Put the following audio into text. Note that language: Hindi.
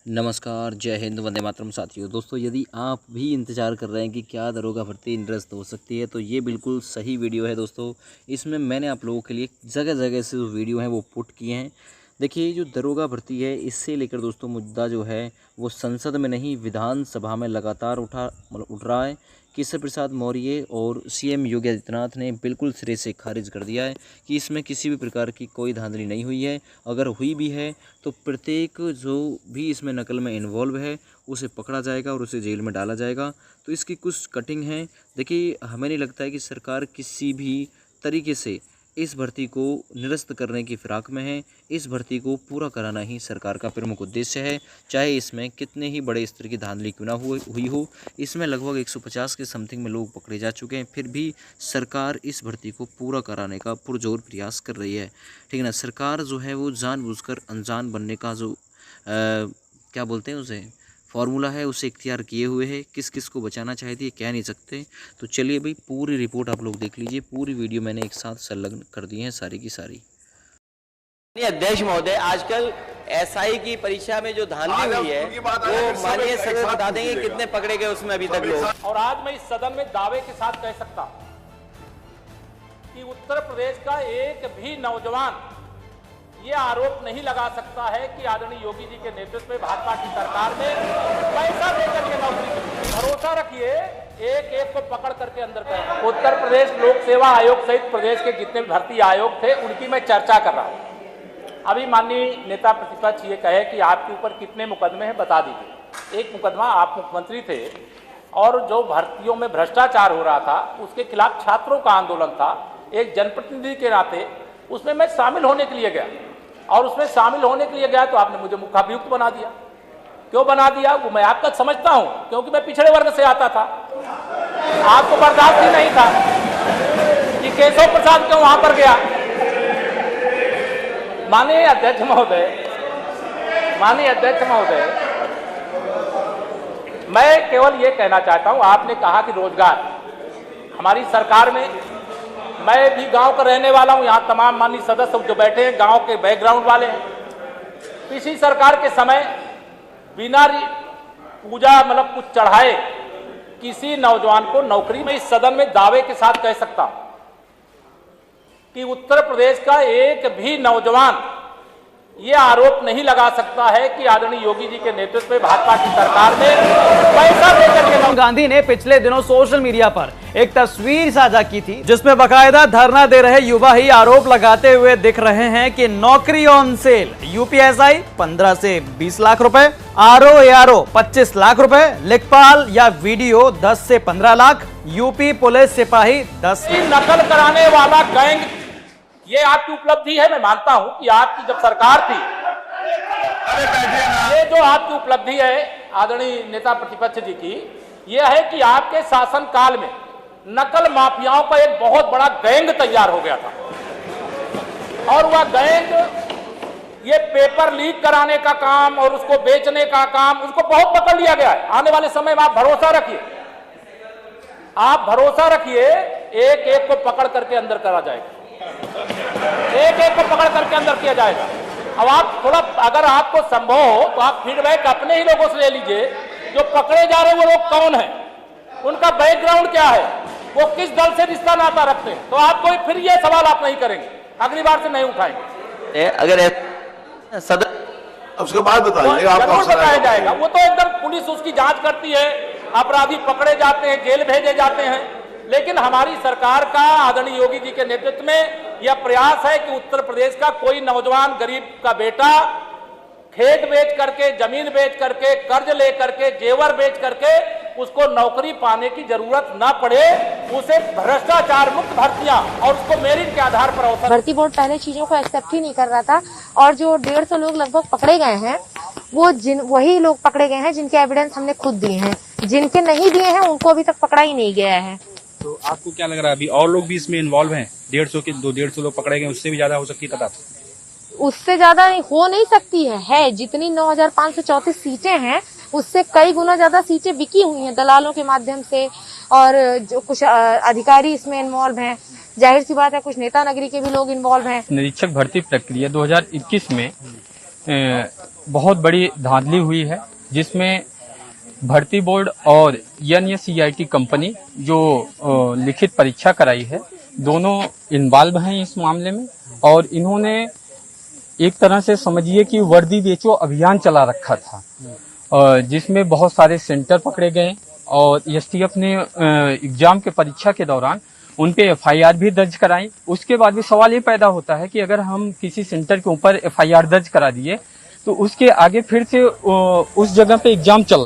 नमस्कार, जय हिंद, वंदे मातरम। साथियों, दोस्तों, यदि आप भी इंतज़ार कर रहे हैं कि क्या दरोगा भर्ती निरस्त हो सकती है तो ये बिल्कुल सही वीडियो है। दोस्तों, इसमें मैंने आप लोगों के लिए जगह जगह से जो वीडियो हैं वो पुट किए हैं। देखिए, जो दरोगा भर्ती है इससे लेकर दोस्तों मुद्दा जो है वो संसद में नहीं विधानसभा में लगातार उठ रहा है। केशव प्रसाद मौर्य और सीएम योगी आदित्यनाथ ने बिल्कुल सिरे से खारिज कर दिया है कि इसमें किसी भी प्रकार की कोई धांधली नहीं हुई है। अगर हुई भी है तो प्रत्येक जो भी इसमें नकल में इन्वॉल्व है उसे पकड़ा जाएगा और उसे जेल में डाला जाएगा। तो इसकी कुछ कटिंग है। देखिए, हमें नहीं लगता है कि सरकार किसी भी तरीके से इस भर्ती को निरस्त करने की फिराक में है। इस भर्ती को पूरा कराना ही सरकार का प्रमुख उद्देश्य है, चाहे इसमें कितने ही बड़े स्तर की धांधली क्यों ना हुई हो। इसमें लगभग 150 के समथिंग में लोग पकड़े जा चुके हैं, फिर भी सरकार इस भर्ती को पूरा कराने का पुरजोर प्रयास कर रही है। ठीक है ना। सरकार जो है वो जानबूझकर अनजान बनने का जो क्या बोलते हैं उसे फार्मूला है उसे इख्तियार किए हुए है। किस किस को बचाना चाहती है कह नहीं सकते। तो चलिए भाई, पूरी रिपोर्ट आप लोग देख लीजिए। पूरी वीडियो मैंने एक साथ संलग्न कर दी है सारी की सारी। अध्यक्ष महोदय, आजकल एसआई की परीक्षा में जो धांधली हुई है वो माननीय सदस्य बता देंगे कितने पकड़े गए उसमें अभी तक लोग। और आज मैं इस सदन में दावे के साथ कह सकता हूं कि उत्तर प्रदेश का एक भी नौजवान ये आरोप नहीं लगा सकता है कि आदरणीय योगी जी के नेतृत्व में भाजपा की सरकार ने पैसा देकर के नौकरी की। भरोसा रखिए, एक एक को पकड़ करके अंदर कर। उत्तर प्रदेश लोक सेवा आयोग सहित प्रदेश के जितने भी भर्ती आयोग थे उनकी मैं चर्चा कर रहा हूं। अभी माननीय नेता प्रतिपक्ष ये कहे कि आपके ऊपर कितने मुकदमे हैं बता दीजिए। एक मुकदमा, आप मुख्यमंत्री थे और जो भर्तियों में भ्रष्टाचार हो रहा था उसके खिलाफ छात्रों का आंदोलन था। एक जनप्रतिनिधि के नाते उसमें मैं शामिल होने के लिए गया और उसमें शामिल होने के लिए गया तो आपने मुझे मुखाभियुक्त बना दिया। क्यों बना दिया वो मैं आपका समझता हूं, क्योंकि मैं पिछड़े वर्ग से आता था। आपको बर्दाश्त ही नहीं था कि केशव प्रसाद क्यों वहां पर गया। माननीय अध्यक्ष महोदय, मैं केवल ये कहना चाहता हूं, आपने कहा कि रोजगार हमारी सरकार में, मैं भी गांव का रहने वाला हूं, यहां तमाम माननीय सदस्य जो बैठे हैं गांव के बैकग्राउंड वाले हैं। पिछली सरकार के समय बिना पूजा मतलब कुछ चढ़ाए किसी नौजवान को नौकरी में इस सदन में दावे के साथ कह सकता हूं कि उत्तर प्रदेश का एक भी नौजवान ये आरोप नहीं लगा सकता है कि आदरणीय योगी जी के नेतृत्व में भाजपा की सरकार ने पैसा देकर के। गांधी ने पिछले दिनों सोशल मीडिया पर एक तस्वीर साझा की थी जिसमें बाकायदा धरना दे रहे युवा ही आरोप लगाते हुए दिख रहे हैं कि नौकरी ऑन सेल। यूपीएसआई 15 से 20 लाख रुपए, आरओ 25 लाख रुपए, लेखपाल या वीडियो 10 से 15 लाख, यूपी पुलिस सिपाही 10। नकल कराने वाला गैंग, ये आपकी उपलब्धि है। मैं मानता हूं कि आपकी जब सरकार थी, ये जो आपकी उपलब्धि है आदरणीय नेता प्रतिपक्ष जी की, यह है कि आपके शासन काल में नकल माफियाओं का एक बहुत बड़ा गैंग तैयार हो गया था और वह गैंग ये पेपर लीक कराने का काम और उसको बेचने का काम, उसको बहुत पकड़ लिया गया है। आने वाले समय में आप भरोसा रखिए, एक एक को पकड़ करके अंदर करा जाएगा, एक एक को पकड़ करके अंदर किया जाएगा। अब आप थोड़ा, अगर आपको संभव हो तो आप फीडबैक अपने ही लोगों से ले लीजिए। जो पकड़े जा रहे हैं वो लोग कौन है, उनका बैकग्राउंड क्या है, वो किस दल से रिश्ता नाता रखते हैं। तो आपको फिर ये सवाल आप नहीं करेंगे, अगली बार से नहीं उठाएंगे। अगर सदन उसके बाद बताइए, जरूर बताया जाएगा। वो तो एकदम पुलिस उसकी जांच करती है, अपराधी पकड़े जाते हैं, जेल भेजे जाते हैं। लेकिन हमारी सरकार का आदरणीय योगी जी के नेतृत्व में यह प्रयास है कि उत्तर प्रदेश का कोई नौजवान गरीब का बेटा खेत बेच करके, जमीन बेच करके, कर्ज ले करके, जेवर बेच करके उसको नौकरी पाने की जरूरत ना पड़े। उसे भ्रष्टाचार मुक्त भर्तियां और उसको मेरिट के आधार पर अवसर। भर्ती बोर्ड पहले चीजों को एक्सेप्ट ही नहीं कर रहा था और जो 150 लोग लगभग पकड़े गए हैं वो वही लोग पकड़े गए हैं जिनके एविडेंस हमने खुद दिए हैं। जिनके नहीं दिए हैं उनको अभी तक पकड़ा ही नहीं गया है। तो आपको क्या लग रहा है अभी और लोग भी इसमें इन्वॉल्व हैं? 150 लोग पकड़े गए, उससे भी ज्यादा हो सकती है तादाद? उससे ज्यादा हो नहीं सकती है। जितनी 9,534 सीटें हैं उससे कई गुना ज्यादा सीटें बिकी हुई हैं दलालों के माध्यम से और जो कुछ अधिकारी इसमें इन्वॉल्व हैं। जाहिर सी बात है कुछ नेता नगरी के भी लोग इन्वॉल्व हैं। निरीक्षक भर्ती प्रक्रिया 2021 में बहुत बड़ी धांधली हुई है, जिसमें भर्ती बोर्ड और NSCIT कंपनी जो लिखित परीक्षा कराई है, दोनों इन्वॉल्व हैं इस मामले में। और इन्होंने एक तरह से समझिए कि वर्दी बेचो अभियान चला रखा था, जिसमें बहुत सारे सेंटर पकड़े गए और STF ने एग्जाम के परीक्षा के दौरान उन पे FIR भी दर्ज कराई। उसके बाद भी सवाल ये पैदा होता है कि अगर हम किसी सेंटर के ऊपर FIR दर्ज करा दिए तो उसके आगे फिर से उस जगह पे एग्जाम चल